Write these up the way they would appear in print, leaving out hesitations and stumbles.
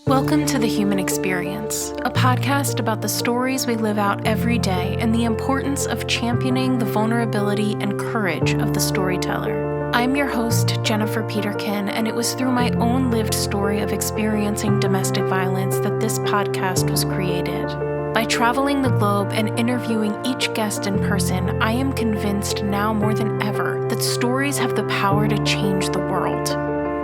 Welcome to The Human Experience, a podcast about the stories we live out every day and the importance of championing the vulnerability and courage of the storyteller. I'm your host, Jennifer Peterkin, and it was through my own lived story of experiencing domestic violence that this podcast was created. By traveling the globe and interviewing each guest in person, I am convinced now more than ever that stories have the power to change the world.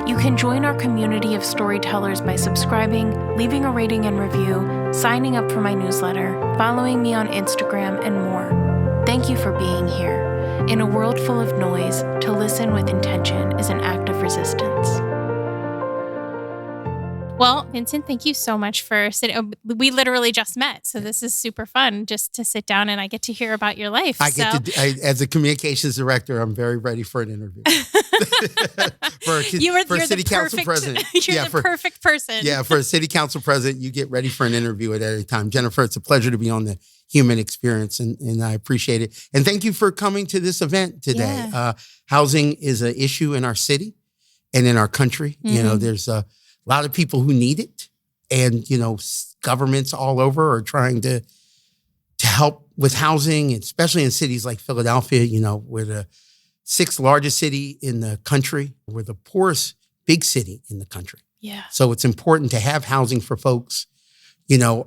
You can join our community of storytellers by subscribing, leaving a rating and review, signing up for my newsletter, following me on Instagram, and more. Thank you for being here. In a world full of noise, to listen with intention is an act of resistance. Well, Vincent, thank you so much for sitting. We literally just met, so this is super fun just to sit down and I get to hear about your life. As a communications director, I'm very ready for an interview. for city council president. You're the perfect person. Yeah, for a city council president, you get ready for an interview at any time. Jennifer, it's a pleasure to be on the Human Experience, and I appreciate it. And thank you for coming to this event today. Yeah. Housing is an issue in our city and in our country. Mm-hmm. You know, there's a lot of people who need it, and governments all over are trying to help with housing, especially in cities like Philadelphia. We're the sixth largest city in the country. We're the poorest big city in the country. Yeah. So it's important to have housing for folks. The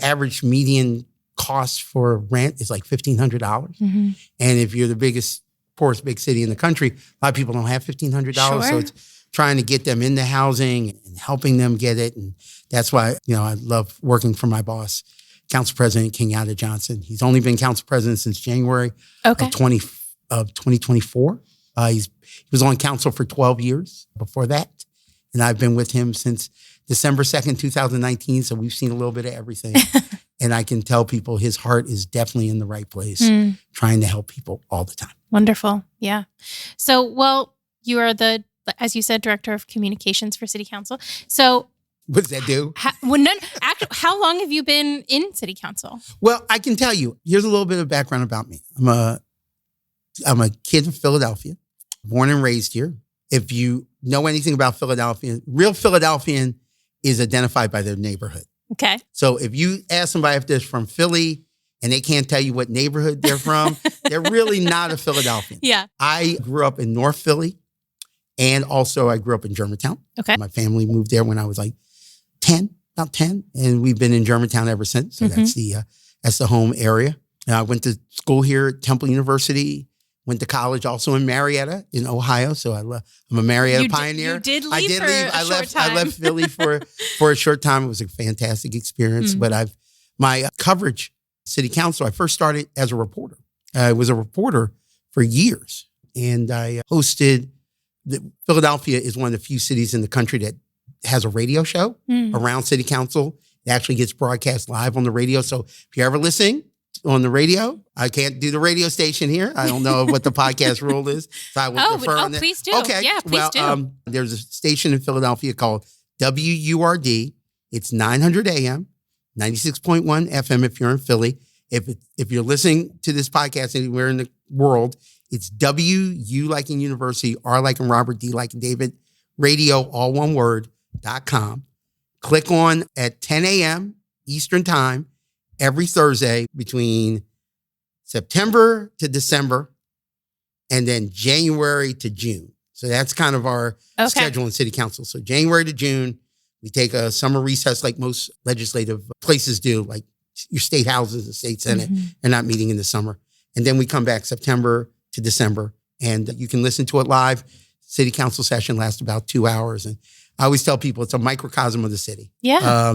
average median cost for rent is like $1,500, mm-hmm. and if you're the poorest big city in the country, a lot of people don't have $1,500. Sure. So it's trying to get them into housing and helping them get it. And that's why, I love working for my boss, Council President Kenyatta Johnson. He's only been council president since January of 2024. He was on council for 12 years before that. And I've been with him since December 2nd, 2019. So we've seen a little bit of everything. And I can tell people his heart is definitely in the right place, trying to help people all the time. Wonderful. Yeah. So, you are as you said, Director of Communications for City Council. So what does that do? How long have you been in City Council? Well, I can tell you, here's a little bit of background about me. I'm a kid of Philadelphia, born and raised here. If you know anything about Philadelphia, real Philadelphian is identified by their neighborhood. Okay. So if you ask somebody if they're from Philly and they can't tell you what neighborhood they're from, they're really not a Philadelphian. Yeah. I grew up in North Philly. And also I grew up in Germantown. Okay. My family moved there when I was like about 10. And we've been in Germantown ever since. So that's the home area. And I went to school here at Temple University, went to college also in Marietta in Ohio. So I'm a Marietta pioneer. You did leave for a short time. I left Philly for a short time. It was a fantastic experience. But my coverage, City Council, I first started as a reporter. I was a reporter for years. And I hosted... Philadelphia is one of the few cities in the country that has a radio show around City Council. It actually gets broadcast live on the radio. So if you're ever listening on the radio, I can't do the radio station here. I don't know what the podcast rule is. So I will prefer on that. Please do. Okay. Yeah, please do. There's a station in Philadelphia called WURD. It's 900 AM, 96.1 FM if you're in Philly. If you're listening to this podcast anywhere in the world, it's WU like in university, R like in Robert, D like in David, radio, all one word, .com. Click on at 10 a.m. Eastern time every Thursday between September to December and then January to June. So that's kind of our schedule in City Council. So January to June, we take a summer recess like most legislative places do, like your state houses, the state senate, are not meeting in the summer. And then we come back September to December, and you can listen to it live. City Council session lasts about 2 hours. And I always tell people it's a microcosm of the city. Yeah.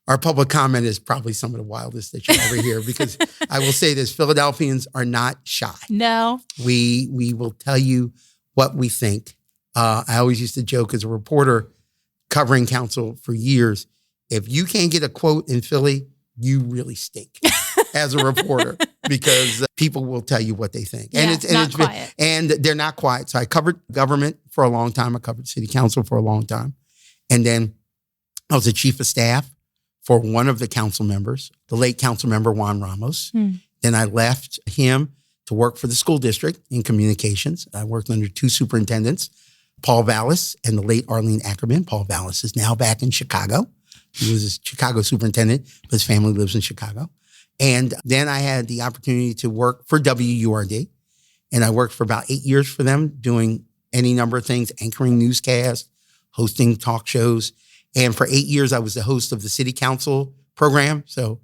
Our public comment is probably some of the wildest that you'll ever hear, because I will say this, Philadelphians are not shy. No. We will tell you what we think. I always used to joke as a reporter covering council for years, if you can't get a quote in Philly, you really stink as a reporter, because people will tell you what they think. Yeah, and it's quiet. And they're not quiet. So I covered government for a long time. I covered city council for a long time. And then I was the chief of staff for one of the council members, the late council member, Juan Ramos. Then I left him to work for the school district in communications. I worked under two superintendents, Paul Vallis and the late Arlene Ackerman. Paul Vallis is now back in Chicago. He was a Chicago superintendent, but his family lives in Chicago. And then I had the opportunity to work for WURD. And I worked for about 8 years for them, doing any number of things, anchoring newscasts, hosting talk shows. And for 8 years, I was the host of the city council program. So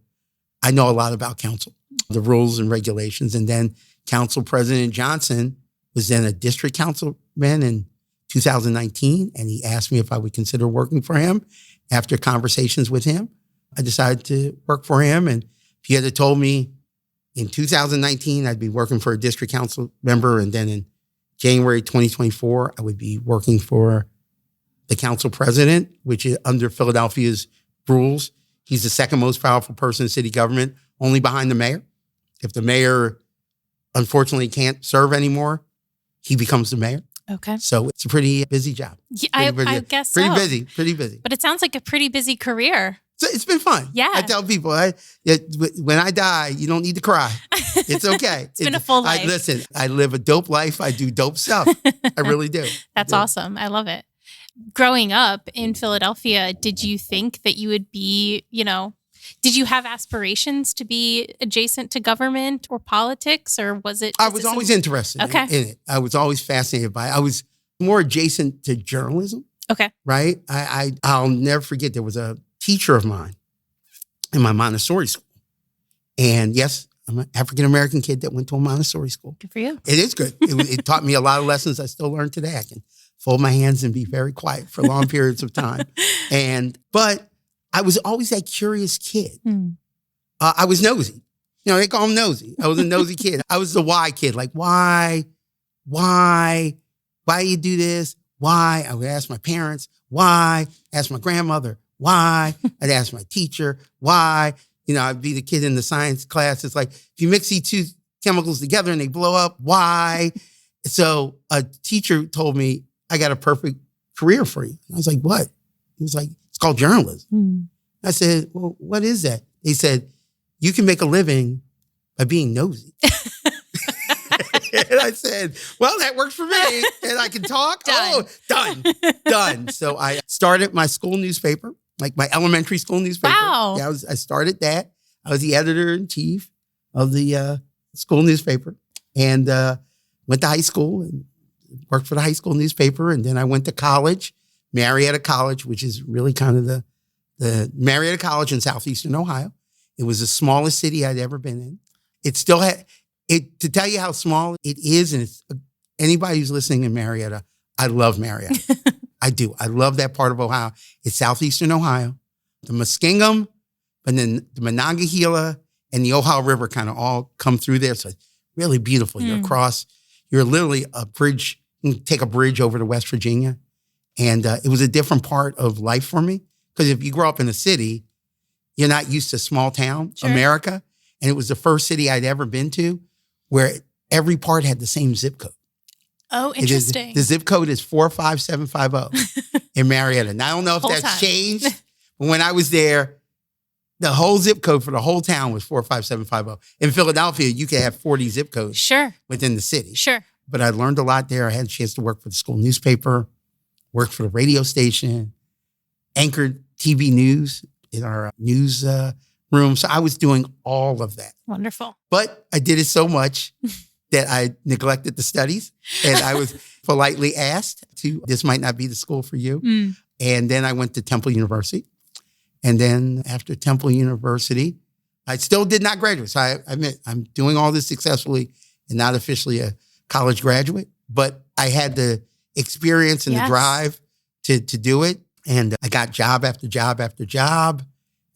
I know a lot about council, the rules and regulations. And then Council President Johnson was then a district councilman in 2019. And he asked me if I would consider working for him. After conversations with him, I decided to work for him. And if he had told me in 2019, I'd be working for a district council member. And then in January 2024, I would be working for the council president, which is under Philadelphia's rules. He's the second most powerful person in city government, only behind the mayor. If the mayor, unfortunately, can't serve anymore, he becomes the mayor. Okay. So it's a pretty busy job. Yeah, I guess pretty so. Pretty busy. But it sounds like a pretty busy career. So it's been fun. Yeah. I tell people, when I die, you don't need to cry. It's okay. It's been a full life. Listen, I live a dope life. I do dope stuff. I really do. That's awesome. I love it. Growing up in Philadelphia, did you think that you would be, did you have aspirations to be adjacent to government or politics, or was it? I was always interested in it. I was always fascinated by it. I was more adjacent to journalism. Okay. Right? I'll never forget, there was a teacher of mine in my Montessori school. And yes, I'm an African-American kid that went to a Montessori school. Good for you. It is good. It taught me a lot of lessons I still learn today. I can fold my hands and be very quiet for long periods of time. But I was always that curious kid. I was nosy. They call him nosy. I was a nosy kid. I was the why kid. Like, why you do this? Why? I would ask my parents, why? Ask my grandmother, why? I'd ask my teacher, why? I'd be the kid in the science class. It's like, if you mix these two chemicals together and they blow up, why? So a teacher told me, I got a perfect career for you. I was like, what? He was like, it's called journalism. I said, well, what is that? He said, you can make a living by being nosy. And I said, well, that works for me. And I can talk. Done. Oh, done. So I started my school newspaper, like my elementary school newspaper. Wow. Yeah, I started that. I was the editor-in-chief of the school newspaper, and went to high school and worked for the high school newspaper. And then I went to college, Marietta College, which is really kind of the Marietta College in southeastern Ohio. It was the smallest city I'd ever been in. It still had, to tell you how small it is, and it's, anybody who's listening in Marietta, I love Marietta. I do. I love that part of Ohio. It's southeastern Ohio. The Muskingum, and then the Monongahela and the Ohio River kind of all come through there. So it's really beautiful. You're literally a bridge, you can take a bridge over to West Virginia. And it was a different part of life for me. Because if you grow up in a city, you're not used to small town America. And it was the first city I'd ever been to where every part had the same zip code. Oh, interesting. The zip code is 45750 in Marietta. Now, I don't know if that's changed, but when I was there, the whole zip code for the whole town was 45750. In Philadelphia, you could have 40 zip codes within the city. Sure. But I learned a lot there. I had a chance to work for the school newspaper, worked for the radio station, anchored TV news in our news room. So I was doing all of that. Wonderful. But I did it so much that I neglected the studies. And I was politely asked this might not be the school for you. And then I went to Temple University. And then after Temple University, I still did not graduate. So I admit I'm doing all this successfully and not officially a college graduate. But I had the experience and the drive to do it. And I got job after job after job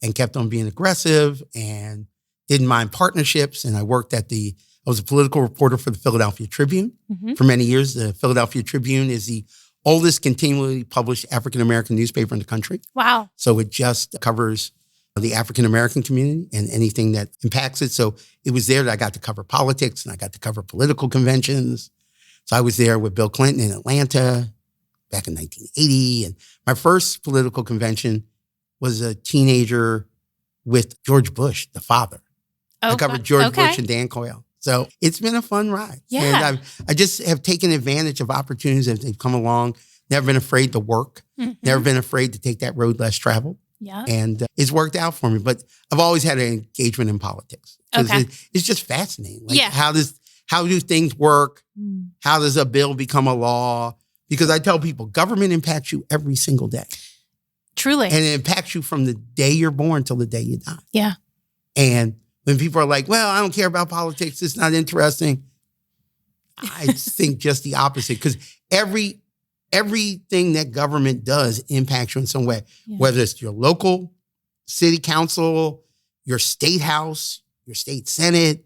and kept on being aggressive and didn't mind partnerships. And I was a political reporter for the Philadelphia Tribune for many years. The Philadelphia Tribune is the oldest continually published African-American newspaper in the country. Wow. So it just covers the African-American community and anything that impacts it. So it was there that I got to cover politics and I got to cover political conventions. So I was there with Bill Clinton in Atlanta back in 1980. And my first political convention was a teenager with George Bush, the father. I covered George Bush and Dan Coyle. So it's been a fun ride. Yeah. And I just have taken advantage of opportunities as they've come along. Never been afraid to work. Never been afraid to take that road less traveled. Yeah. And it's worked out for me. But I've always had an engagement in politics. Okay. It's just fascinating. Like Yeah. how do things work? How does a bill become a law? Because I tell people, government impacts you every single day. Truly. And it impacts you from the day you're born till the day you die. Yeah. And when people are like, well, I don't care about politics, it's not interesting. I think just the opposite. Because everything that government does impacts you in some way. Yeah. Whether it's your local city council, your state house, your state senate,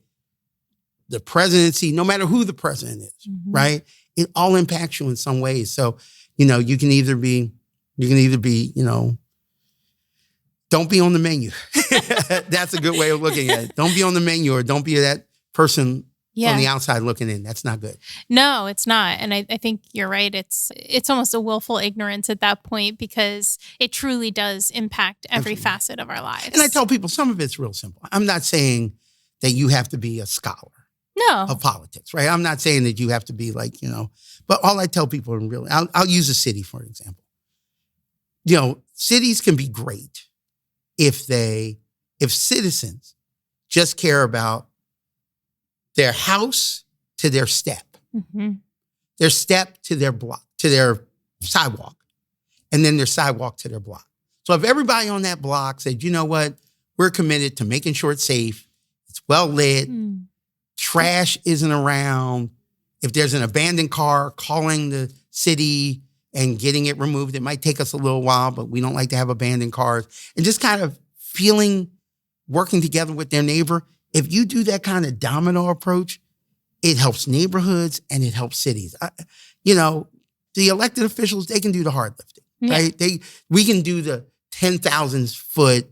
the presidency, no matter who the president is, right? It all impacts you in some ways. So, you can either be, don't be on the menu. That's a good way of looking at it. Don't be on the menu, or don't be that person on the outside looking in. That's not good. No, it's not. And I think you're right. It's almost a willful ignorance at that point, because it truly does impact every facet of our lives. And I tell people some of it's real simple. I'm not saying that you have to be a scholar of politics, right? I'm not saying that you have to be like, but all I tell people, and really, I'll use a city for an example. Cities can be great if citizens just care about their house to their step, their step to their block, to their sidewalk, and then their sidewalk to their block. So if everybody on that block said, you know what, we're committed to making sure it's safe, it's well lit, trash isn't around. If there's an abandoned car, calling the city and getting it removed. It might take us a little while, but we don't like to have abandoned cars. And just kind of working together with their neighbor. If you do that kind of domino approach, it helps neighborhoods and it helps cities. The elected officials, they can do the hard lifting, right? We can do the 10,000 foot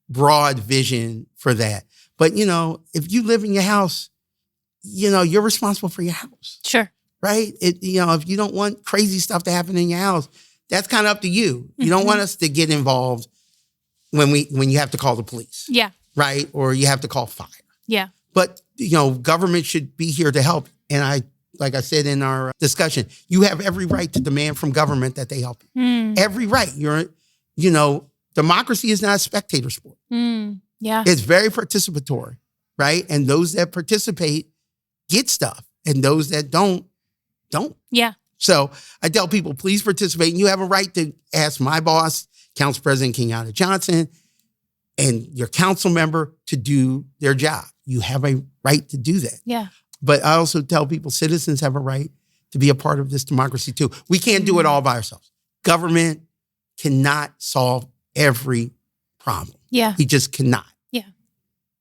broad vision for that. But, if you live in your house, you're responsible for your house. Sure. Right? If you don't want crazy stuff to happen in your house, that's kind of up to you. You don't want us to get involved when you have to call the police. Yeah. Right? Or you have to call fire. Yeah. But, government should be here to help. And like I said in our discussion, you have every right to demand from government that they help you. Every right. Democracy is not a spectator sport. Yeah. It's very participatory, right? And those that participate get stuff. And those that don't. Yeah. So I tell people, please participate. And you have a right to ask my boss, Council President Kenyatta Johnson, and your council member to do their job. You have a right to do that. Yeah. But I also tell people, citizens have a right to be a part of this democracy too. We can't do it all by ourselves. Government cannot solve every problem. Yeah. We just cannot. Yeah.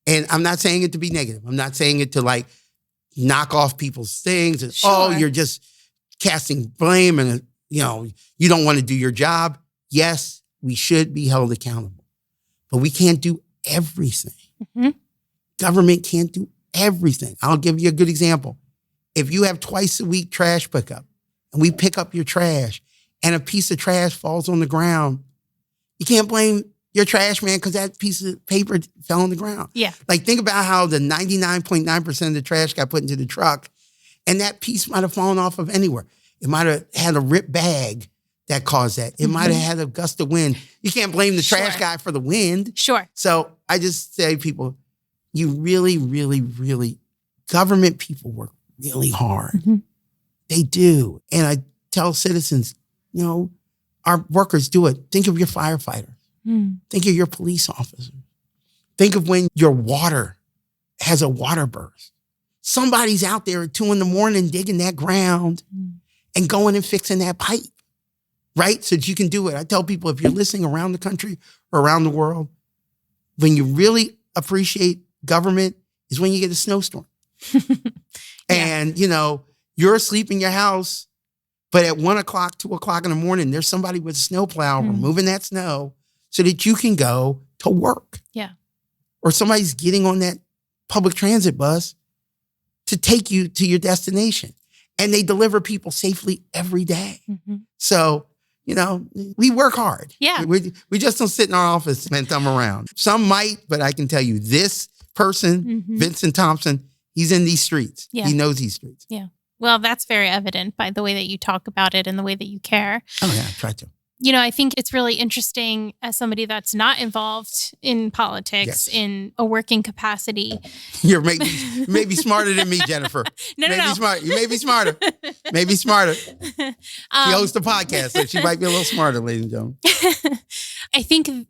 And I'm not saying it to be negative. I'm not saying it to knock off people's things. And, Sure. You're just casting blame and, you don't want to do your job. Yes, we should be held accountable. But we can't do everything. Government can't do everything. I'll give you a good example. If you have twice a week trash pickup and we pick up your trash and a piece of trash falls on the ground, you can't blame your trash man because that piece of paper fell on the ground. Yeah. Think about how the 99.9% of the trash got put into the truck and that piece might have fallen off of anywhere. It might have had a ripped bag that caused that. It might have had a gust of wind. You can't blame the trash guy for the wind. Sure. So I just say, people, you really, really, really, government people work really hard. They do. And I tell citizens, our workers do it. Think of your firefighter. Think of your police officer. Think of when your water has a water burst. Somebody's out there at 2 a.m. digging that ground and going and fixing that pipe, right? So that you can do it. I tell people, if you're listening around the country or around the world, when you really appreciate government is when you get a snowstorm. And, you're asleep in your house, but at 1 o'clock, 2 o'clock in the morning, there's somebody with a snowplow removing that snow so that you can go to work. Yeah. Or somebody's getting on that public transit bus to take you to your destination. And they deliver people safely every day. So, we work hard. Yeah. We just don't sit in our office and thumb around. Some might, but I can tell you this person, Vincent Thompson, He's in these streets. Yeah. He knows these streets. Yeah. Well, that's very evident by the way that you talk about it and the way that you care. Oh, yeah, I try to. You know, I think it's really interesting as somebody that's not involved in politics in a working capacity. You're maybe smarter than me, Jennifer. No. You may be smarter. Maybe smarter. She hosts a podcast, so she might be a little smarter, ladies and gentlemen. I think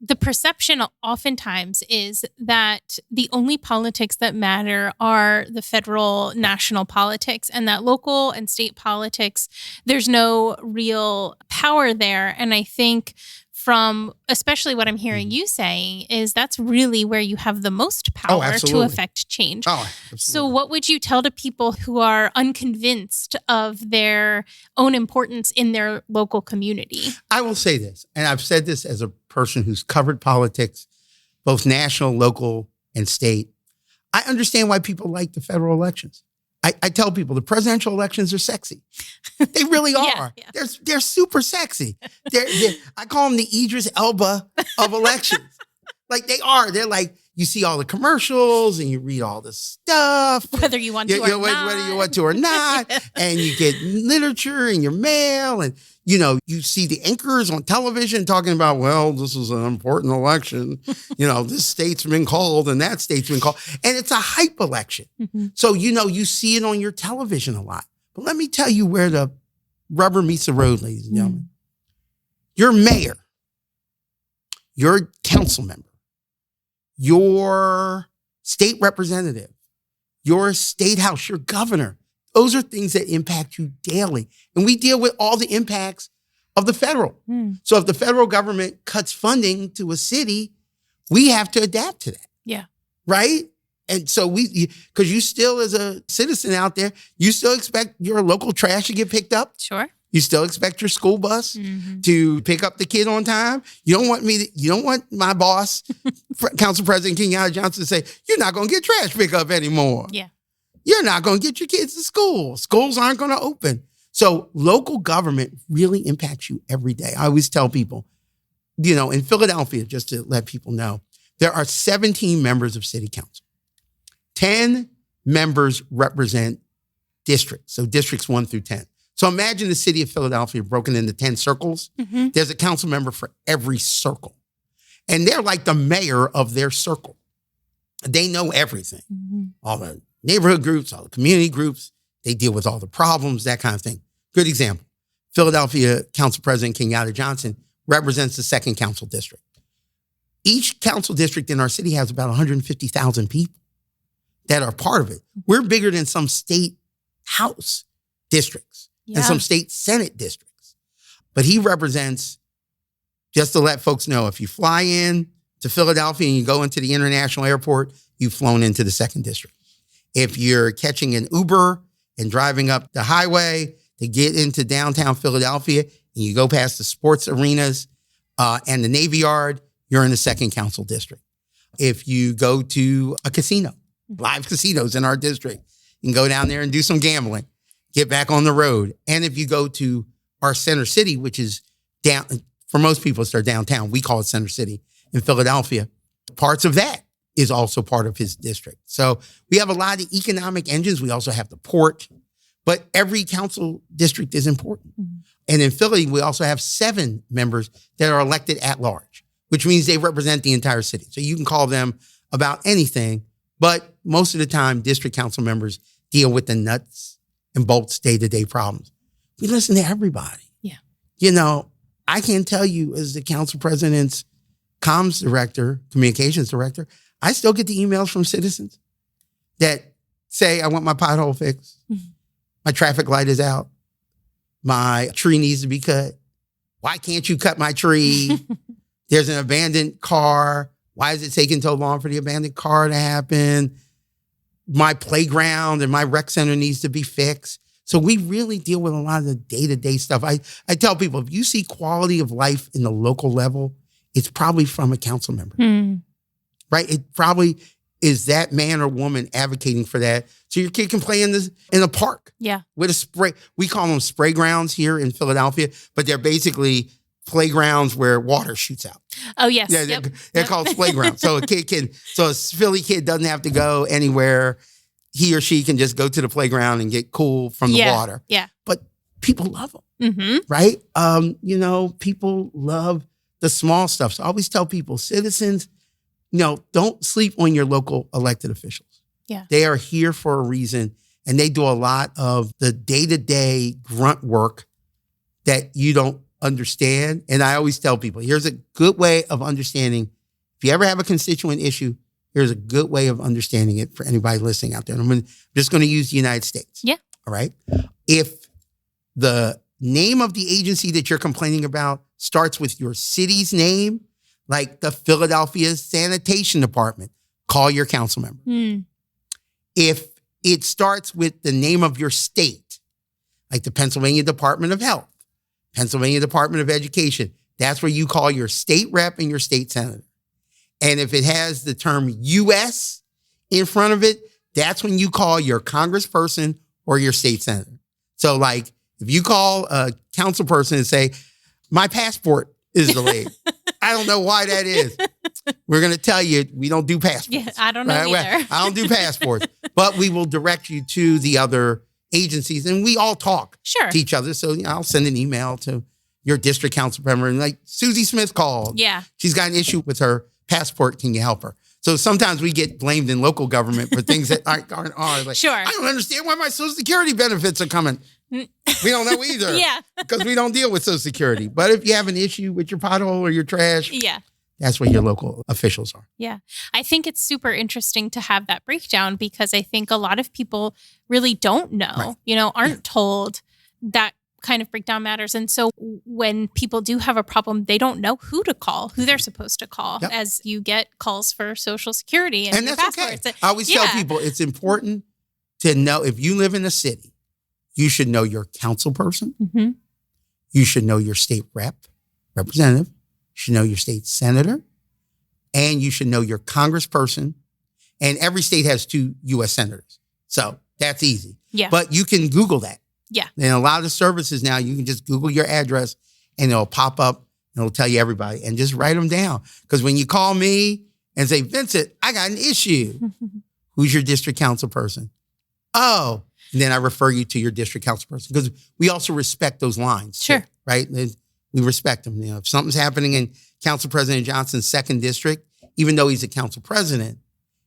the perception oftentimes is that the only politics that matter are the federal national politics, and that local and state politics, there's no real power there. And I think from especially what I'm hearing you saying is that's really where you have the most power to affect change. Oh, absolutely. So what would you tell to people who are unconvinced of their own importance in their local community? I will say this, and I've said this as a person who's covered politics, both national, local, and state. I understand why people like the federal elections. I tell people the presidential elections are sexy. They really are. Yeah. They're super sexy. I call them the Idris Elba of elections. Like they are. They're like, you see all the commercials and you read all the stuff. Whether you want to or not. Whether you want to or not. And you get literature in your mail. And, you see the anchors on television talking about, well, this is an important election. This state's been called and that state's been called. And it's a hype election. Mm-hmm. So, you see it on your television a lot. But let me tell you where the rubber meets the road, ladies and gentlemen. Your mayor, your council member, your state representative, your state house, your governor. Those are things that impact you daily. And we deal with all the impacts of the federal. So if the federal government cuts funding to a city, we have to adapt to that. Yeah. Right? And so because you still, as a citizen out there, you still expect your local trash to get picked up. Sure. You still expect your school bus to pick up the kid on time. You don't want my boss, Council President Kenyatta Johnson, to say, you're not going to get trash pickup anymore. Yeah. You're not going to get your kids to school. Schools aren't going to open. So local government really impacts you every day. I always tell people, in Philadelphia, just to let people know, there are 17 members of city council. 10 members represent districts. So districts 1 through 10. So imagine the city of Philadelphia broken into 10 circles. Mm-hmm. There's a council member for every circle. And they're like the mayor of their circle. They know everything. Mm-hmm. All the neighborhood groups, all the community groups. They deal with all the problems, that kind of thing. Good example. Philadelphia Council President Kenyatta Johnson represents the 2nd Council District. Each council district in our city has about 150,000 people that are part of it. We're bigger than some state house districts. Yeah. And some state Senate districts. But he represents, just to let folks know, if you fly in to Philadelphia and you go into the international airport, you've flown into the 2nd district. If you're catching an Uber and driving up the highway to get into downtown Philadelphia and you go past the sports arenas and the Navy Yard, you're in the 2nd Council District. If you go to a casino, live casinos in our district, you can go down there and do some gambling. Get back on the road. And if you go to our Center City, which is down, for most people, it's their downtown. We call it Center City in Philadelphia. Parts of that is also part of his district. So we have a lot of economic engines. We also have the port, but every council district is important. Mm-hmm. And in Philly, we also have 7 members that are elected at large, which means they represent the entire city. So you can call them about anything, but most of the time, district council members deal with the nuts and bolts day-to-day problems. We listen to everybody. Yeah. I can tell you as the council president's comms director, communications director, I still get the emails from citizens that say, I want my pothole fixed. Mm-hmm. My traffic light is out. My tree needs to be cut. Why can't you cut my tree? There's an abandoned car. Why is it taking so long for the abandoned car to happen? My playground and my rec center needs to be fixed. So we really deal with a lot of the day-to-day stuff. I tell people, if you see quality of life in the local level, it's probably from a council member, right? It probably is that man or woman advocating for that. So your kid can play in a park. Yeah. With a spray. We call them spray grounds here in Philadelphia, but they're basically playgrounds where water shoots out. Oh, yes. Yeah, they're called playgrounds. So a Philly kid doesn't have to go anywhere. he or she can just go to the playground and get cool from the water. Yeah. But people love them, Mm-hmm. right? People love the small stuff. So I always tell people, citizens, don't sleep on your local elected officials. Yeah. They are here for a reason, and they do a lot of the day-to-day grunt work that you don't understand. And I always tell people, here's a good way of understanding. If you ever have a constituent issue, here's a good way of understanding it for anybody listening out there. And I'm just going to use the United States. Yeah. All right. If the name of the agency that you're complaining about starts with your city's name, like the Philadelphia Sanitation Department, call your council member. Mm. If it starts with the name of your state, like the Pennsylvania Department of Health, Pennsylvania Department of Education, that's where you call your state rep and your state senator. And if it has the term U.S. in front of it, that's when you call your congressperson or your state senator. So like if you call a council person and say, my passport is delayed. I don't know why that is. We're going to tell you we don't do passports. Yeah, I don't know either. I don't do passports. But we will direct you to the other agencies. And we all talk to each other. So I'll send an email to your district council member and like, Susie Smith called. Yeah. She's got an issue with her passport. Can you help her? So sometimes we get blamed in local government for things that aren't like, sure. I don't understand why my Social Security benefits are coming. We don't know either. Yeah. Because we don't deal with Social Security. But if you have an issue with your pothole or your trash, that's where your local officials are. Yeah. I think it's super interesting to have that breakdown because I think a lot of people really don't know, aren't told that kind of breakdown matters. And so when people do have a problem, they don't know who to call, who they're supposed to call as you get calls for Social Security and your that's passports. Okay. I always tell people it's important to know if you live in a city, you should know your council person. Mm-hmm. You should know your state representative. You should know your state senator. And you should know your congressperson. And every state has 2 U.S. senators. So that's easy. Yeah. But you can Google that. Yeah. And a lot of services now, you can just Google your address and it'll pop up and it'll tell you everybody and just write them down. Because when you call me and say, Vincent, I got an issue. Who's your district council person? Oh, and then I refer you to your district council person because we also respect those lines. Sure. Too, right? We respect them. If something's happening in Council President Johnson's 2nd district, even though he's a council president,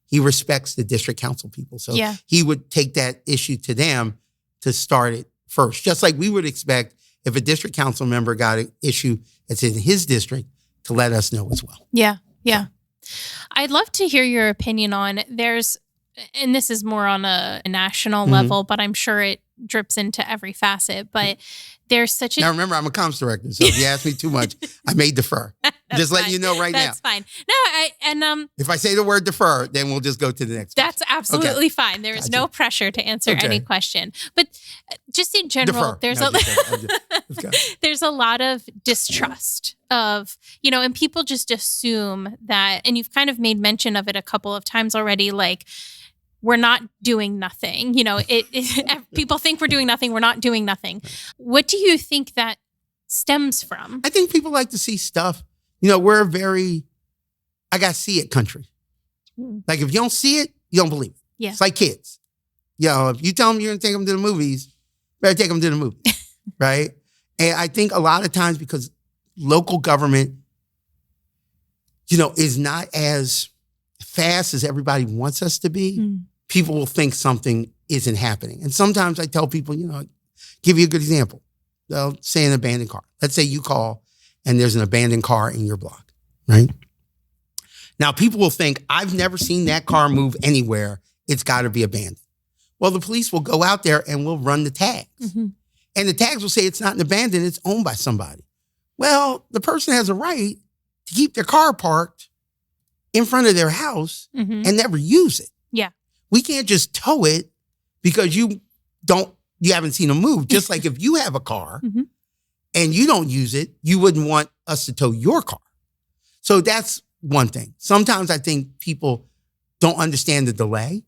he respects the district council people. So he would take that issue to them to start it first. Just like we would expect if a district council member got an issue that's in his district to let us know as well. Yeah. Yeah. I'd love to hear your opinion on and this is more on a national level, but I'm sure it drips into every facet, but there's such a... Now remember, I'm a comms director, so if you ask me too much, I may defer. Just letting you know right now. That's fine. No, if I say the word defer, then we'll just go to the next That's absolutely fine. There is no pressure to answer any question. But just in general, there's there's a lot of distrust of, and people just assume that, and you've kind of made mention of it a couple of times already, like, we're not doing nothing. People think we're doing nothing. We're not doing nothing. What do you think that stems from? I think people like to see stuff. We're I got to see it country. Like if you don't see it, you don't believe it. Yeah. It's like kids. If you tell them you're going to take them to the movies, better take them to the movies. Right? And I think a lot of times because local government, is not as fast as everybody wants us to be, people will think something isn't happening. And sometimes I tell people, give you a good example. They'll say an abandoned car. Let's say you call and there's an abandoned car in your block, right? Now, people will think, I've never seen that car move anywhere. It's got to be abandoned. Well, the police will go out there and we'll run the tags. Mm-hmm. And the tags will say it's not an abandoned, it's owned by somebody. Well, the person has a right to keep their car parked in front of their house and never use it. Yeah. We can't just tow it because you haven't seen them move. Just like if you have a car and you don't use it, you wouldn't want us to tow your car. So that's one thing. Sometimes I think people don't understand the delay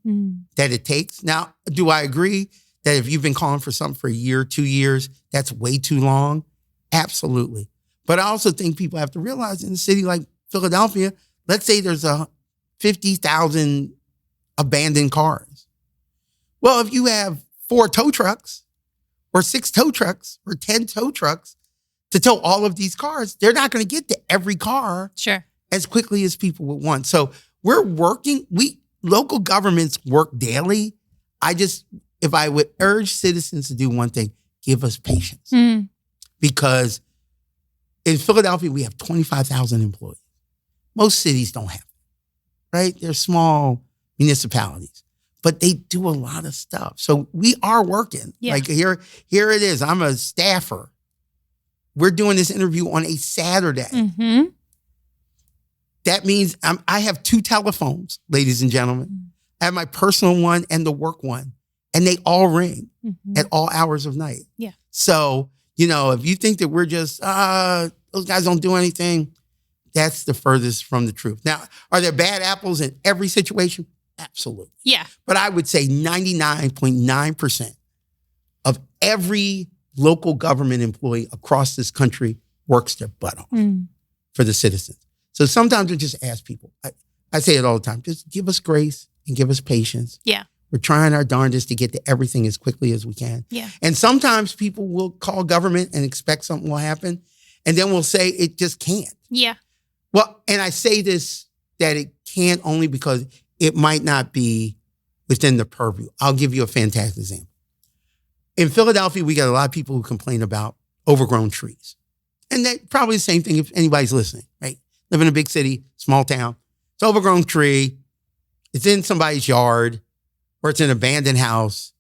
that it takes. Now, do I agree that if you've been calling for something for a year, 2 years, that's way too long? Absolutely. But I also think people have to realize in a city like Philadelphia, let's say there's 50,000 abandoned cars. Well, if you have 4 tow trucks or 6 tow trucks or 10 tow trucks to tow all of these cars, they're not going to get to every car Sure. as quickly as people would want. So we're working, local governments work daily. If I would urge citizens to do one thing, give us patience. Because in Philadelphia, we have 25,000 employees. Most cities don't have it, right? They're small municipalities, but they do a lot of stuff. So we are working. Yeah. Like here it is. I'm a staffer. We're doing this interview on a Saturday. Mm-hmm. That means I have 2 telephones, ladies and gentlemen. I have my personal one and the work one, and they all ring at all hours of night. Yeah. So, if you think that we're just, those guys don't do anything, that's the furthest from the truth. Now, are there bad apples in every situation? Absolutely. Yeah. But I would say 99.9% of every local government employee across this country works their butt off for the citizens. So sometimes we just ask people, I say it all the time, just give us grace and give us patience. Yeah. We're trying our darndest to get to everything as quickly as we can. Yeah. And sometimes people will call government and expect something will happen, and then we'll say it just can't. Yeah. Well, and I say this, that it can't only because it might not be within the purview. I'll give you a fantastic example. In Philadelphia, we got a lot of people who complain about overgrown trees. And that's probably the same thing if anybody's listening, right? Live in a big city, small town. It's an overgrown tree. It's in somebody's yard, or it's an abandoned house.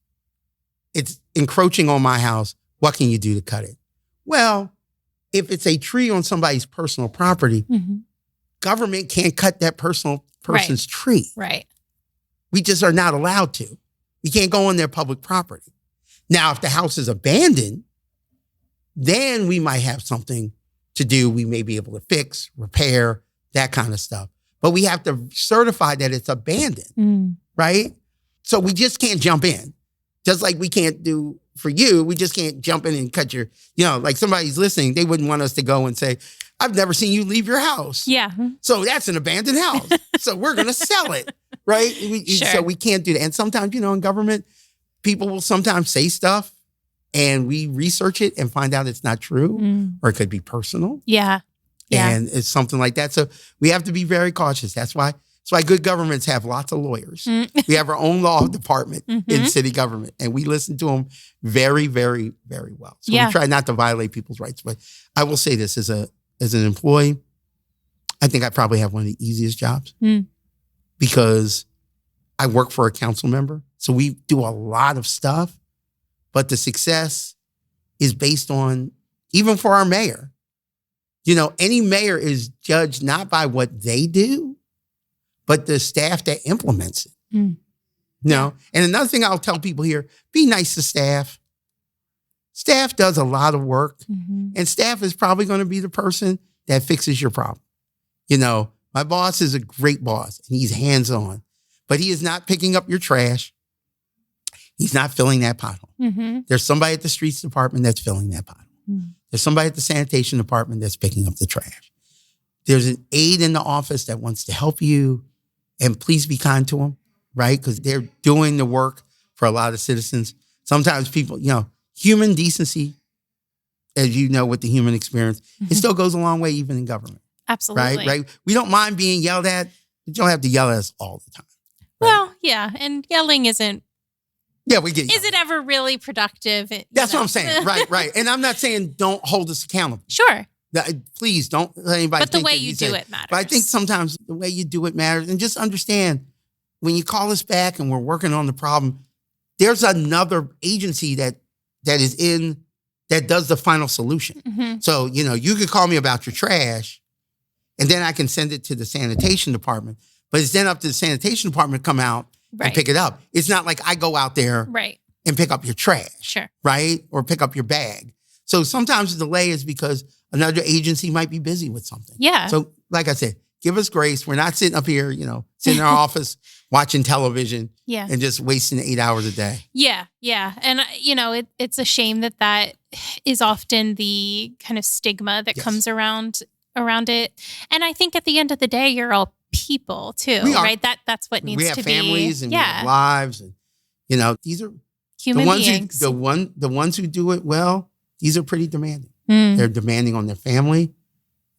It's encroaching on my house. What can you do to cut it? Well, if it's a tree on somebody's personal property, government can't cut that person's tree. Right. We just are not allowed to. We can't go on their public property. Now, if the house is abandoned, then we might have something to do. We may be able to fix, repair, that kind of stuff. But we have to certify that it's abandoned, right? So we just can't jump in. Just like we can't do for you, we just can't jump in and cut your, like somebody's listening, they wouldn't want us to go and say, I've never seen you leave your house. Yeah. So that's an abandoned house. So we're going to sell it, right? Sure. So we can't do that. And sometimes, in government, people will sometimes say stuff and we research it and find out it's not true or it could be personal. Yeah. Yeah. And it's something like that. So we have to be very cautious. That's why good governments have lots of lawyers. We have our own law department in city government, and we listen to them very, very, very well. So we try not to violate people's rights. But I will say this, as an employee, I think I probably have one of the easiest jobs because I work for a council member. So we do a lot of stuff, but the success is based on, even for our mayor, any mayor is judged not by what they do, but the staff that implements it. And another thing I'll tell people here, be nice to staff. Staff does a lot of work, and staff is probably going to be the person that fixes your problem. My boss is a great boss, and he's hands-on, but he is not picking up your trash. He's not filling that pothole. There's somebody at the streets department that's filling that pothole. There's somebody at the sanitation department that's picking up the trash. There's an aide in the office that wants to help you, and please be kind to them, right? Because they're doing the work for a lot of citizens. Sometimes people, human decency, as you know, with the human experience, it still goes a long way even in government. Absolutely. Right? We don't mind being yelled at. You don't have to yell at us all the time. Right? Well, yeah. And yelling isn't. Yeah, we get. Is it ever really productive? That's what I'm saying. Right. And I'm not saying don't hold us accountable. Sure. Please don't let anybody. But the way you do it matters. But I think sometimes the way you do it matters, and just understand when you call us back and we're working on the problem, there's another agency that does the final solution. So you could call me about your trash, and then I can send it to the sanitation department. But it's then up to the sanitation department to come out and pick it up. It's not like I go out there and pick up your trash, sure, right? Or pick up your bag. So sometimes the delay is because another agency might be busy with something. Yeah. So like I said, give us grace. We're not sitting up here, sitting in our office watching television and just wasting 8 hours a day. Yeah. Yeah. And, it's a shame that is often the kind of stigma that comes around it. And I think at the end of the day, you're all people too, right? That's what needs to be. We have families and we have lives. These are Human beings. the ones who do it well. These are pretty demanding. Mm. They're demanding on their family,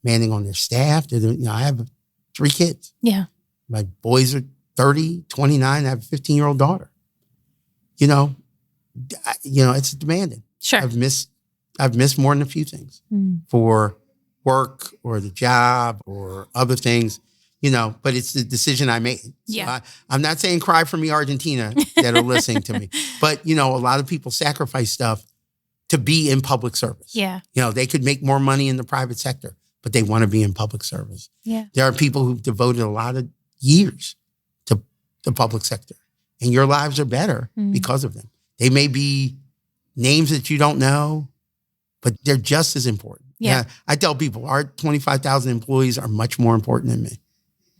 demanding on their staff. I have 3 kids. Yeah. My boys are 30, 29. I have a 15-year-old daughter. It's demanding. Sure. I've missed more than a few things for work or the job or other things, but it's the decision I made. Yeah. So I'm not saying cry for me, Argentina, that are listening to me, but a lot of people sacrifice stuff to be in public service. Yeah. They could make more money in the private sector, but they want to be in public service. Yeah. There are people who've devoted a lot of years to the public sector, and your lives are better because of them. They may be names that you don't know, but they're just as important. Yeah. I tell people our 25,000 employees are much more important than me.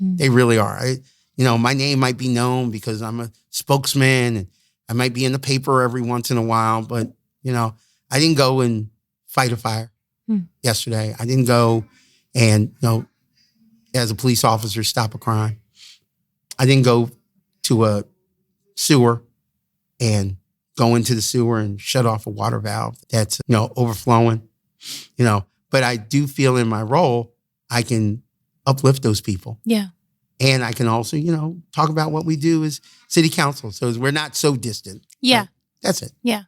They really are. My name might be known because I'm a spokesman and I might be in the paper every once in a while, but I didn't go and fight a fire yesterday. I didn't go and, as a police officer, stop a crime. I didn't go to a sewer and go into the sewer and shut off a water valve that's, overflowing, but I do feel in my role, I can uplift those people. Yeah. And I can also, talk about what we do as city council. So we're not so distant. Yeah. That's it. Yeah.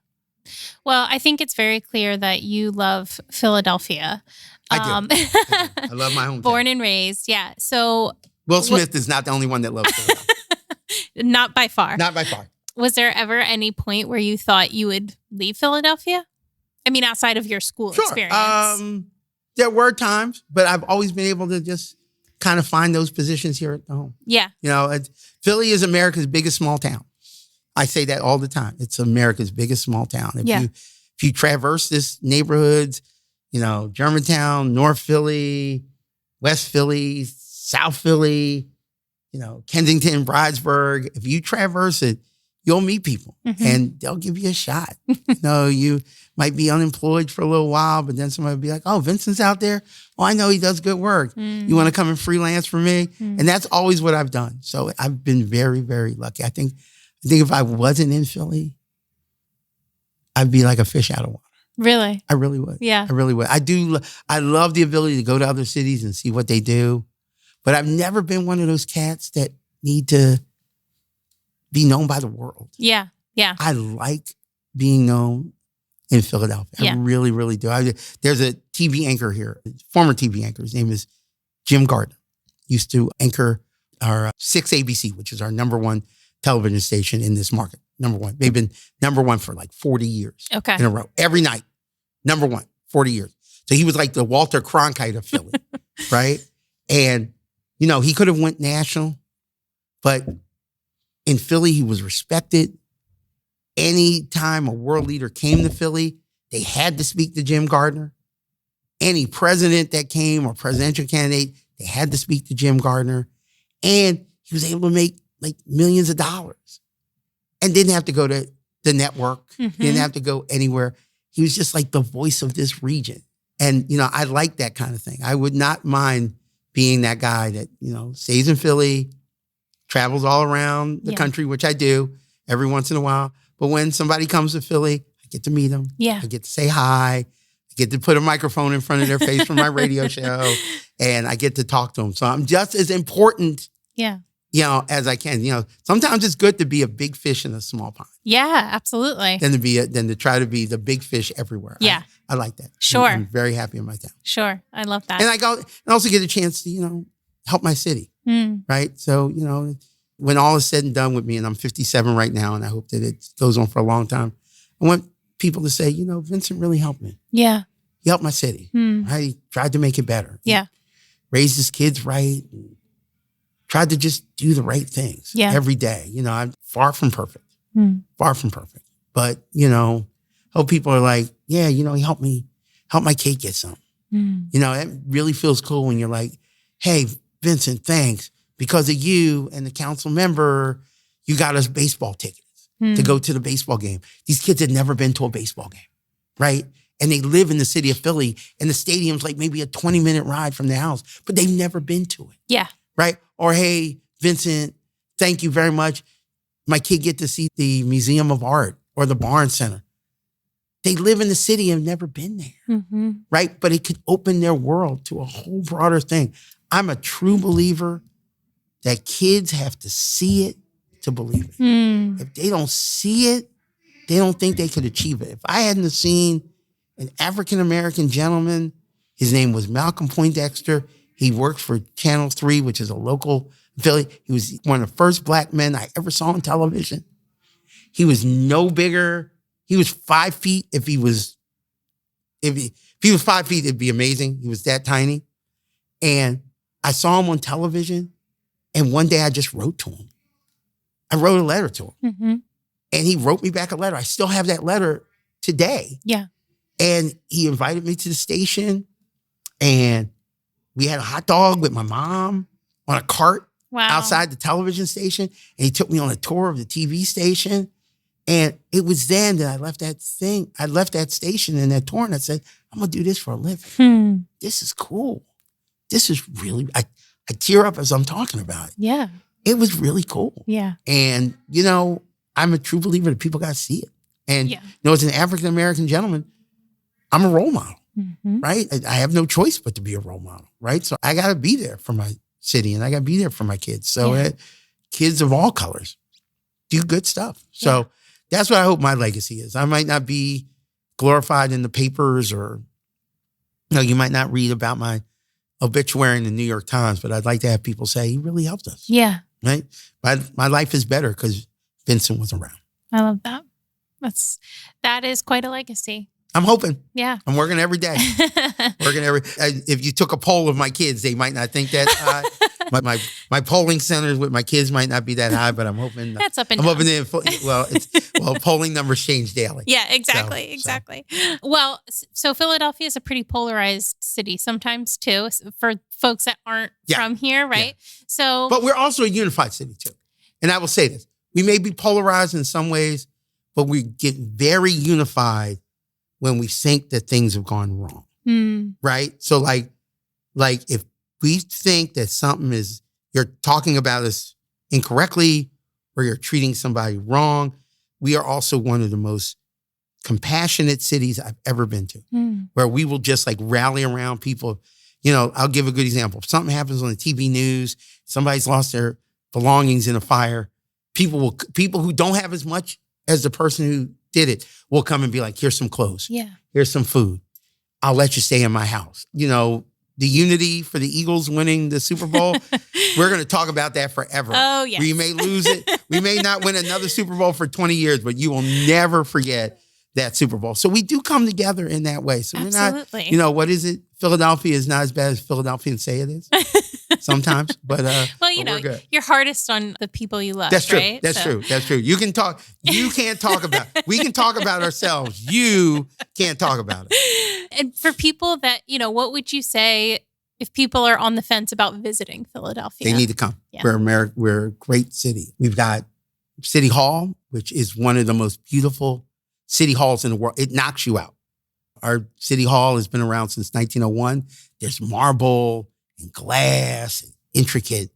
Well, I think it's very clear that you love Philadelphia. I do. I love my hometown. Born and raised. Yeah. So Will Smith is not the only one that loves Philadelphia. Not by far. Not by far. Was there ever any point where you thought you would leave Philadelphia? I mean, outside of your school experience. There were times, but I've always been able to just kind of find those positions here at the home. Yeah. Philly is America's biggest small town. I say that all the time. It's America's biggest small town. If you traverse this neighborhoods, Germantown, North Philly, West Philly, South Philly, Kensington, Bridesburg, if you traverse it, you'll meet people and they'll give you a shot. You might be unemployed for a little while, but then somebody will be like, oh, Vincent's out there. Oh, I know he does good work. You want to come and freelance for me? And that's always what I've done. So I've been very, very lucky. I think if I wasn't in Philly, I'd be like a fish out of water. Really? I really would. Yeah. I really would. I love the ability to go to other cities and see what they do. But I've never been one of those cats that need to be known by the world. Yeah. Yeah. I like being known in Philadelphia. Yeah. I really, really do. There's a TV anchor here, former TV anchor. His name is Jim Gardner. Used to anchor our 6 ABC, which is our number one television station in this market. Number one. They've been number one for like 40 years in a row. Every night. Number one, 40 years. So he was like the Walter Cronkite of Philly, right? And, he could have went national, but in Philly, he was respected. Anytime a world leader came to Philly, they had to speak to Jim Gardner. Any president that came or presidential candidate, they had to speak to Jim Gardner. And he was able to make like millions of dollars and didn't have to go to the network. Didn't have to go anywhere. He was just like the voice of this region. And, I like that kind of thing. I would not mind being that guy that, stays in Philly, travels all around the country, which I do every once in a while. But when somebody comes to Philly, I get to meet them. Yeah. I get to say hi. I get to put a microphone in front of their face for my radio show. And I get to talk to them. So I'm just as important as I can. Sometimes it's good to be a big fish in a small pond. Yeah, absolutely. Than to try to be the big fish everywhere. Yeah. I like that. Sure. I'm very happy in my town. Sure. I love that. And I also get a chance to, help my city. Right. So, when all is said and done with me, and I'm 57 right now, and I hope that it goes on for a long time, I want people to say, Vincent really helped me. Yeah. He helped my city. Right? He tried to make it better. Yeah. Raised his kids right. And tried to just do the right things every day. I'm far from perfect. Far from perfect. But, hope people are like, yeah, he helped my kid get something. It really feels cool when you're like, hey, Vincent, thanks. Because of you and the council member, you got us baseball tickets to go to the baseball game. These kids had never been to a baseball game, right? And they live in the city of Philly, and the stadium's like maybe a 20-minute ride from their house, but they've never been to it. Yeah. Right? Or, hey, Vincent, thank you very much. my kid get to see the Museum of Art or the Barnes Center. They live in the city and have never been there, right? But it could open their world to a whole broader thing. I'm a true believer that kids have to see it to believe it. If they don't see it, they don't think they could achieve it. If I hadn't seen an African-American gentleman, his name was Malcolm Poindexter. He worked for Channel 3, which is a local affiliate. He was one of the first black men I ever saw on television. He was no bigger. He was 5 feet. If he was 5 feet, it'd be amazing. He was that tiny. And I saw him on television. And one day I just wrote to him. I wrote a letter to him. And he wrote me back a letter. I still have that letter today. Yeah. And he invited me to the station. And we had a hot dog with my mom on a cart outside the television station. And he took me on a tour of the TV station. And it was then that I left that station and that tour, and I said, I'm going to do this for a living. This is cool. This is really, I tear up as I'm talking about it. Yeah. It was really cool. Yeah. And, I'm a true believer that people got to see it. And, as an African-American gentleman, I'm a role model, right? I have no choice but to be a role model, right? So I got to be there for my city and I got to be there for my kids. So kids of all colors do good stuff. So that's what I hope my legacy is. I might not be glorified in the papers or, you might not read about my obituary in the New York Times, but I'd like to have people say, he really helped us. Yeah. Right? My life is better because Vincent was around. I love that. That is quite a legacy. I'm hoping. Yeah. I'm working every day. If you took a poll of my kids, they might not think that high. My polling centers with my kids might not be that high, but I'm hoping. That's up and down. I'm hoping polling numbers change daily. Yeah, exactly. Well, so Philadelphia is a pretty polarized city sometimes too, for folks that aren't from here, right? Yeah. So, but we're also a unified city too. And I will say this. We may be polarized in some ways, but we get very unified when we think that things have gone wrong, right? So like if we think that something you're talking about us incorrectly or you're treating somebody wrong, we are also one of the most compassionate cities I've ever been to, where we will just rally around people. I'll give a good example. If something happens on the TV news, somebody's lost their belongings in a fire, people who don't have as much as the person who did it will come and be like, here's some clothes. Yeah. Here's some food. I'll let you stay in my house. The unity for the Eagles winning the Super Bowl, we're going to talk about that forever. Oh, yes. We may lose it. We may not win another Super Bowl for 20 years, but you will never forget that Super Bowl. So we do come together in that way. So Absolutely. We're not, what is it? Philadelphia is not as bad as Philadelphians say it is sometimes, but you're hardest on the people you love. That's true. Right? That's true. That's true. You can't talk about, we can talk about ourselves. You can't talk about it. And for people that, what would you say if people are on the fence about visiting Philadelphia? They need to come. Yeah. We're a great city. We've got City Hall, which is one of the most beautiful city halls in the world. It knocks you out. Our city hall has been around since 1901. There's marble and glass and intricate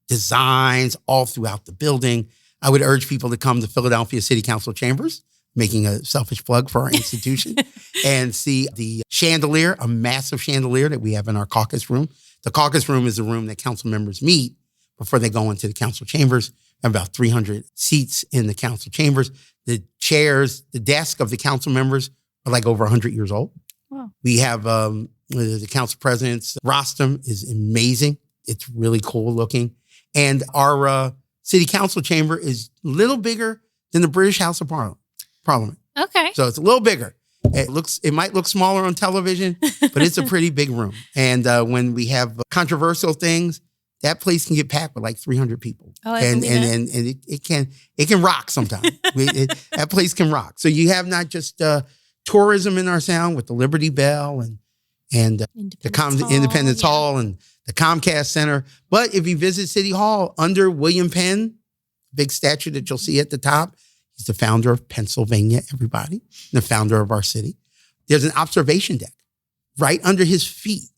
designs all throughout the building. I would urge people to come to Philadelphia City Council chambers, making a selfish plug for our institution, and see the chandelier, a massive chandelier that we have in our caucus room. The caucus room is a room that council members meet before they go into the council chambers. About 300 seats in the council chambers. The chairs, the desk of the council members are over 100 years old. Wow. We have the council president's rostrum is amazing. It's really cool looking. And our city council chamber is a little bigger than the British House of Parliament. Okay. So it's a little bigger. It might look smaller on television, but it's a pretty big room. And when we have controversial things, that place can get packed with 300 people. Oh, I and believe it can rock sometimes. That place can rock. So you have not just tourism in our sound with the Liberty Bell and the Independence Hall and the Comcast Center, but if you visit City Hall under William Penn, big statue that you'll see at the top, he's the founder of Pennsylvania, everybody, the founder of our city. There's an observation deck right under his feet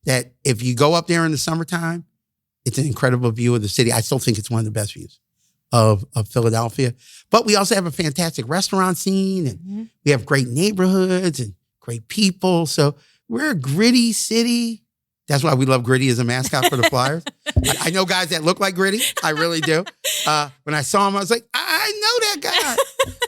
that if you go up there in the summertime, it's an incredible view of the city. I still think it's one of the best views of Philadelphia. But we also have a fantastic restaurant scene, and we have great neighborhoods and great people. So we're a gritty city. That's why we love Gritty as a mascot for the Flyers. I know guys that look like Gritty. I really do. When I saw him, I was like, I know that guy.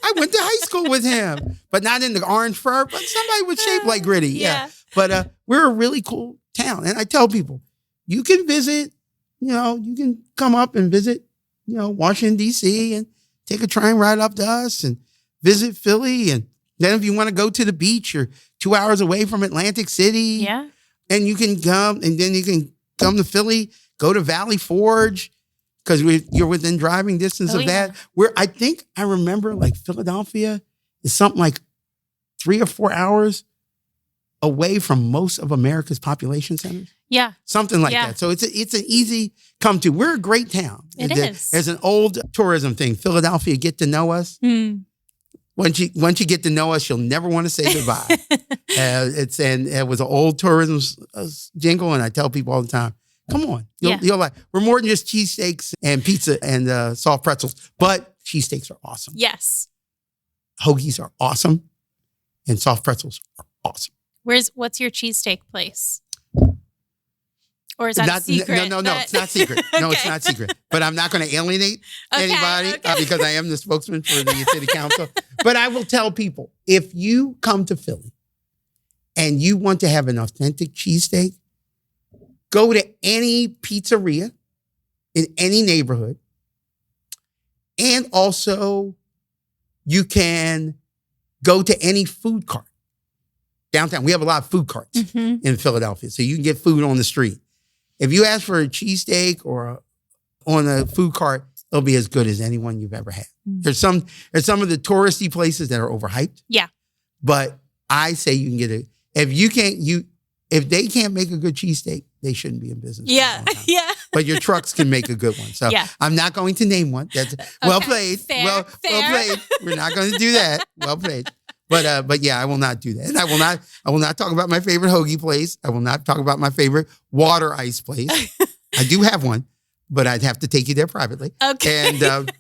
I went to high school with him, but not in the orange fur, but somebody with shape like Gritty. Yeah. But we're a really cool town. And I tell people, you can visit, you can come up and visit, Washington, D.C. and take a train ride up to us and visit Philly. And then if you want to go to the beach, you're 2 hours away from Atlantic City. Yeah. And you can come, and then you can come to Philly, go to Valley Forge, because you're within driving distance of that. Where I think I remember, like, Philadelphia is something like 3 or 4 hours away from most of America's population centers. Yeah. Something like that. So it's an easy come to. We're a great town. It is. There's an old tourism thing. Philadelphia, get to know us. Once you get to know us, you'll never want to say goodbye. It was an old tourism jingle, and I tell people all the time, come on, you'll like. We're more than just cheesesteaks and pizza and soft pretzels, but cheesesteaks are awesome. Yes, hoagies are awesome, and soft pretzels are awesome. What's your cheesesteak place? Or is that a secret? No, it's not secret. No, it's not secret. But I'm not going to alienate anybody because I am the spokesman for the city council. But I will tell people, if you come to Philly and you want to have an authentic cheesesteak, go to any pizzeria in any neighborhood. And also, you can go to any food cart. Downtown, we have a lot of food carts in Philadelphia, so you can get food on the street. If you ask for a cheesesteak or on a food cart, it'll be as good as anyone you've ever had. There's some of the touristy places that are overhyped. Yeah. But I say you can get if they can't make a good cheesesteak, they shouldn't be in business. Yeah. Yeah. But your trucks can make a good one. So I'm not going to name one. That's well played. Fair. Well played. We're not going to do that. Well played. But yeah, I will not do that. And I will not talk about my favorite hoagie place. I will not talk about my favorite water ice place. I do have one, but I'd have to take you there privately. Okay. And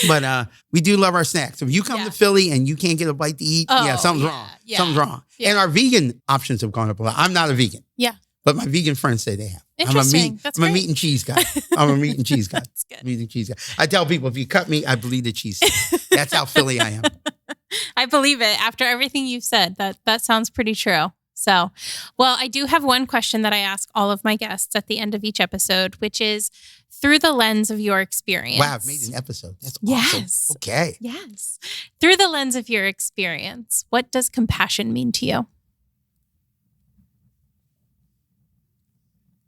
but we do love our snacks. If you come to Philly and you can't get a bite to eat, something's wrong. Yeah. Something's wrong. Yeah. And our vegan options have gone up a lot. I'm not a vegan. Yeah. But my vegan friends say they have. Interesting. I'm a meat and cheese guy. I'm a meat and cheese guy. That's good. Meat and cheese guy. I tell people, if you cut me, I bleed the cheese. That's how Philly I am. I believe it. After everything you've said, that sounds pretty true. So, well, I do have one question that I ask all of my guests at the end of each episode, which is through the lens of your experience. Wow, I've made an episode. That's awesome. Yes. Okay. Yes. Through the lens of your experience, what does compassion mean to you?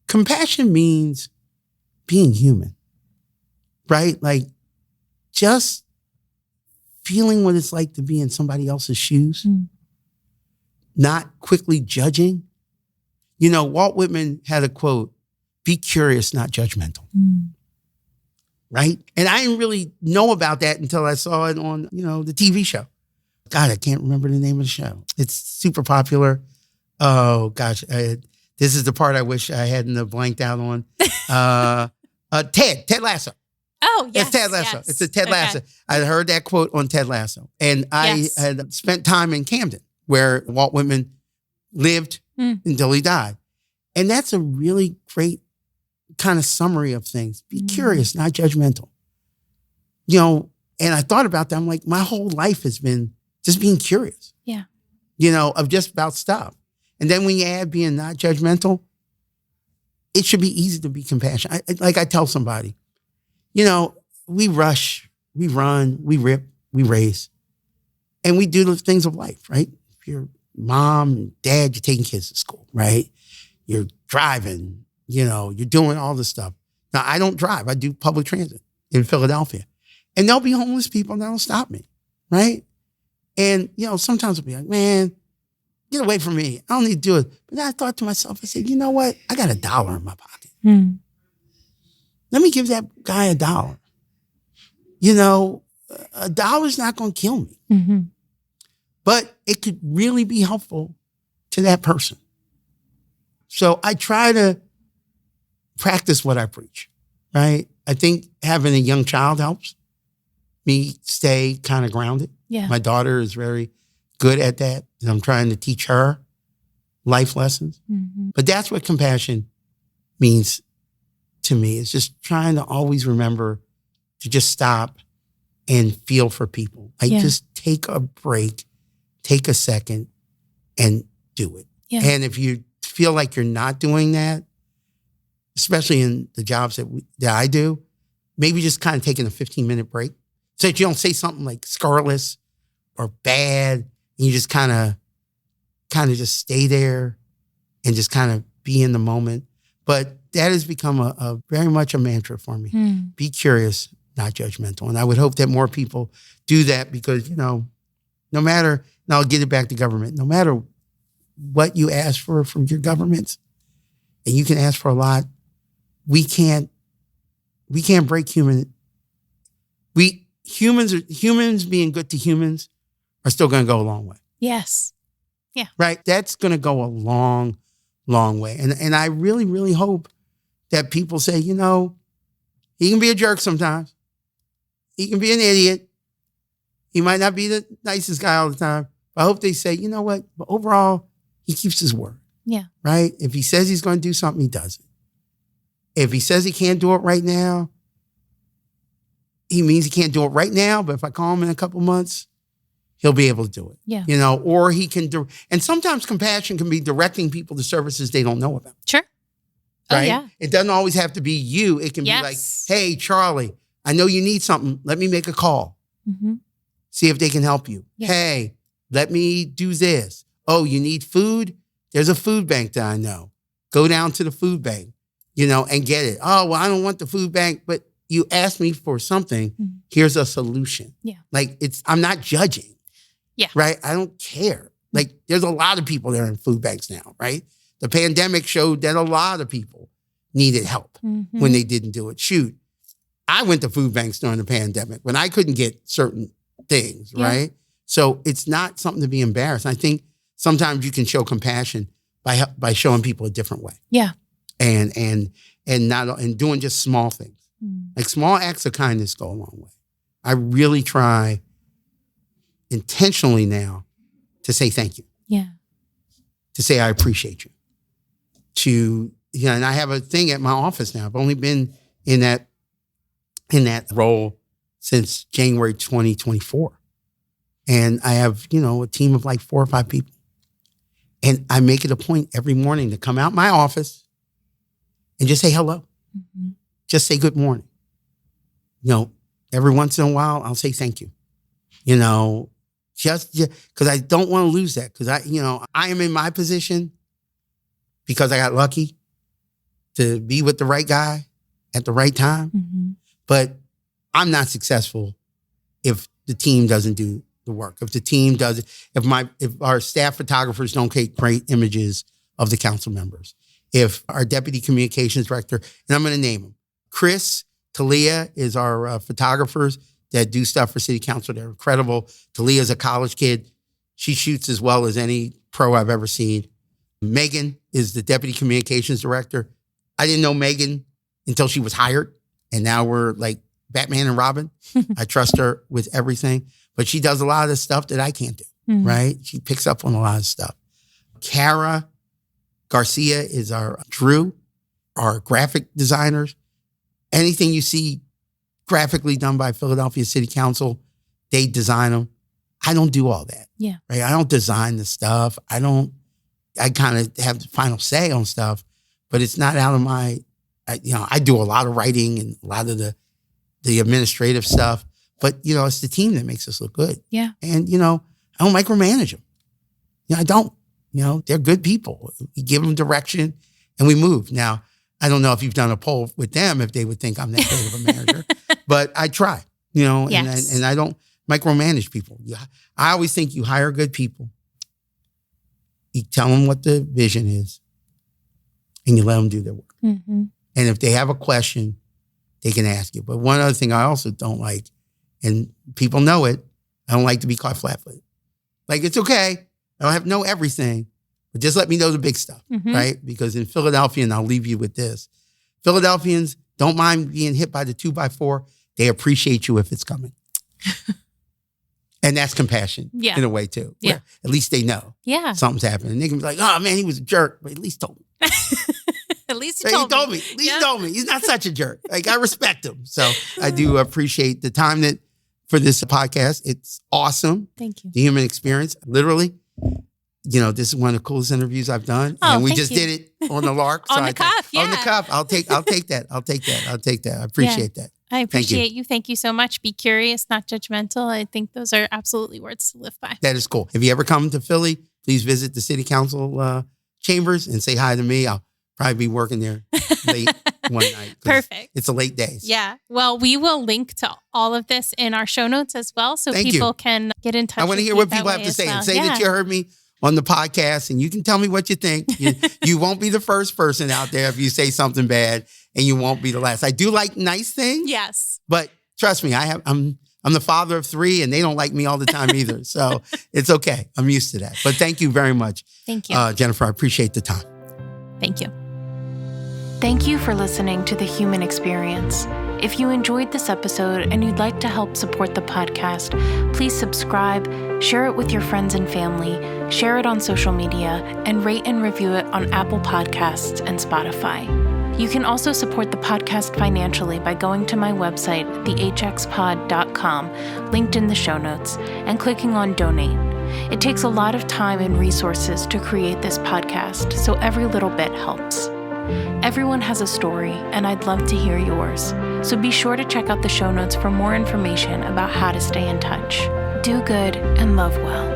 Compassion means being human, right? Like just feeling what it's like to be in somebody else's shoes, not quickly judging. Walt Whitman had a quote, be curious, not judgmental, right? And I didn't really know about that until I saw it on, the TV show. God, I can't remember the name of the show. It's super popular. Oh, gosh. This is the part I wish I hadn't blanked out on. Ted Lasso. Oh, yes. It's Ted Lasso. Yes. It's a Ted Lasso. I heard that quote on Ted Lasso. And I had spent time in Camden where Walt Whitman lived until he died. And that's a really great kind of summary of things. Be curious, not judgmental. And I thought about that. I'm like, my whole life has been just being curious. Yeah. Of just about stuff. And then when you add being not judgmental, it should be easy to be compassionate. I tell somebody, we rush, we run, we rip, we race, and we do the things of life, right? If you're mom and dad, you're taking kids to school, right? You're driving, you're doing all this stuff. Now, I don't drive. I do public transit in Philadelphia. And there'll be homeless people that'll stop me, right? And, sometimes I'll be like, man, get away from me. I don't need to do it. But then I thought to myself, I said, you know what? I got $1 in my pocket. Let me give that guy $1. $1's not going to kill me. But it could really be helpful to that person. So I try to practice what I preach, right? I think having a young child helps me stay kind of grounded. Yeah. My daughter is very good at that. And I'm trying to teach her life lessons. Mm-hmm. But that's what compassion means to me. It's just trying to always remember to just stop and feel for people. Like just take a break, take a second and do it. Yeah. And if you feel like you're not doing that, especially in the jobs that I do, maybe just kind of taking a 15-minute break so that you don't say something like scurrilous or bad. And you just kind of just stay there and just kind of be in the moment. But that has become a very much a mantra for me. Be curious, not judgmental. And I would hope that more people do that because, no matter, and I'll get it back to government, no matter what you ask for from your governments, and you can ask for a lot, we can't break humans being good to humans are still going to go a long way. Yes. Yeah. Right? That's going to go a long, long way. And I really, really hope that people say, he can be a jerk sometimes. He can be an idiot. He might not be the nicest guy all the time. But I hope they say, you know what? But overall, he keeps his word. Yeah. Right? If he says he's going to do something, he does it. If he says he can't do it right now, he means he can't do it right now. But if I call him in a couple months, he'll be able to do it. Yeah. Or he can do. And sometimes compassion can be directing people to services they don't know about. Sure. Right? Oh, yeah. It doesn't always have to be you. It can be like, hey, Charlie, I know you need something. Let me make a call. Mm-hmm. See if they can help you. Yeah. Hey, let me do this. Oh, you need food? There's a food bank that I know. Go down to the food bank, and get it. Oh, well, I don't want the food bank, but you asked me for something. Mm-hmm. Here's a solution. Yeah. Like I'm not judging. Yeah. Right? I don't care. Like there's a lot of people that are in food banks now, right? The pandemic showed that a lot of people needed help when they didn't do it. Shoot, I went to food banks during the pandemic when I couldn't get certain things, right? So it's not something to be embarrassed. I think sometimes you can show compassion by showing people a different way. Yeah. And doing just small things. Like small acts of kindness go a long way. I really try intentionally now to say thank you. Yeah. To say I appreciate you. And I have a thing at my office now. I've only been in that role since January 2024. And I have, a team of like 4 or 5 people. And I make it a point every morning to come out my office and just say hello. Mm-hmm. Just say good morning. Every once in a while, I'll say thank you. Just because I don't want to lose that. Because I am in my position because I got lucky to be with the right guy at the right time. Mm-hmm. But I'm not successful if the team doesn't do the work. If the team does it, if our staff photographers don't take great images of the council members, if our deputy communications director, and I'm going to name them, Chris, Talia is our photographers that do stuff for city council. They're incredible. Talia's a college kid. She shoots as well as any pro I've ever seen. Megan is the deputy communications director. I didn't know Megan until she was hired. And now we're like Batman and Robin. I trust her with everything. But she does a lot of the stuff that I can't do, right? She picks up on a lot of stuff. Kara Garcia is our Drew, our graphic designers. Anything you see graphically done by Philadelphia City Council, they design them. I don't do all that. Yeah. Right? I don't design the stuff. I kind of have the final say on stuff, but it's not out of my, I do a lot of writing and a lot of the administrative stuff, but it's the team that makes us look good. Yeah. And, I don't micromanage them. I don't, they're good people. We give them direction and we move. Now, I don't know if you've done a poll with them, if they would think I'm that great of a manager, but I try, Yes. and I don't micromanage people. I always think you hire good people. You tell them what the vision is and you let them do their work. Mm-hmm. And if they have a question, they can ask you. But one other thing I also don't like, and people know it, I don't like to be caught flat-footed. Like, it's okay. I don't have to know everything, but just let me know the big stuff, right? Because in Philadelphia, and I'll leave you with this, Philadelphians don't mind being hit by the 2x4. They appreciate you if it's coming. And that's compassion in a way too. Yeah. At least they know something's happening. They can be like, oh man, he was a jerk, but at least told me. At least he told me. At least he told me. He's not such a jerk. Like, I respect him. So I do appreciate the time for this podcast. It's awesome. Thank you. The human experience. Literally, this is one of the coolest interviews I've done. Oh, and we thank just you. did it on the lark. On the cuff, On the cuff. I'll take that. I'll take that. I appreciate that. I appreciate you. Thank you so much. Be curious, not judgmental. I think those are absolutely words to live by. That is cool. If you ever come to Philly, please visit the city council chambers and say hi to me. I'll probably be working there late one night. Perfect. It's a late day. So. Yeah. Well, we will link to all of this in our show notes as well. So people can get in touch. I want to hear what people have to say. And say that you heard me on the podcast, and you can tell me what you think. You won't be the first person out there if you say something bad, and you won't be the last. I do like nice things. Yes. But trust me, I'm the father of 3, and they don't like me all the time either. So it's okay. I'm used to that. But thank you very much. Thank you. Jennifer, I appreciate the time. Thank you. Thank you for listening to The Human Experience. If you enjoyed this episode and you'd like to help support the podcast, please subscribe, share it with your friends and family, share it on social media, and rate and review it on Apple Podcasts and Spotify. You can also support the podcast financially by going to my website, thehxpod.com, linked in the show notes, and clicking on Donate. It takes a lot of time and resources to create this podcast, so every little bit helps. Everyone has a story, and I'd love to hear yours. So be sure to check out the show notes for more information about how to stay in touch. Do good and love well.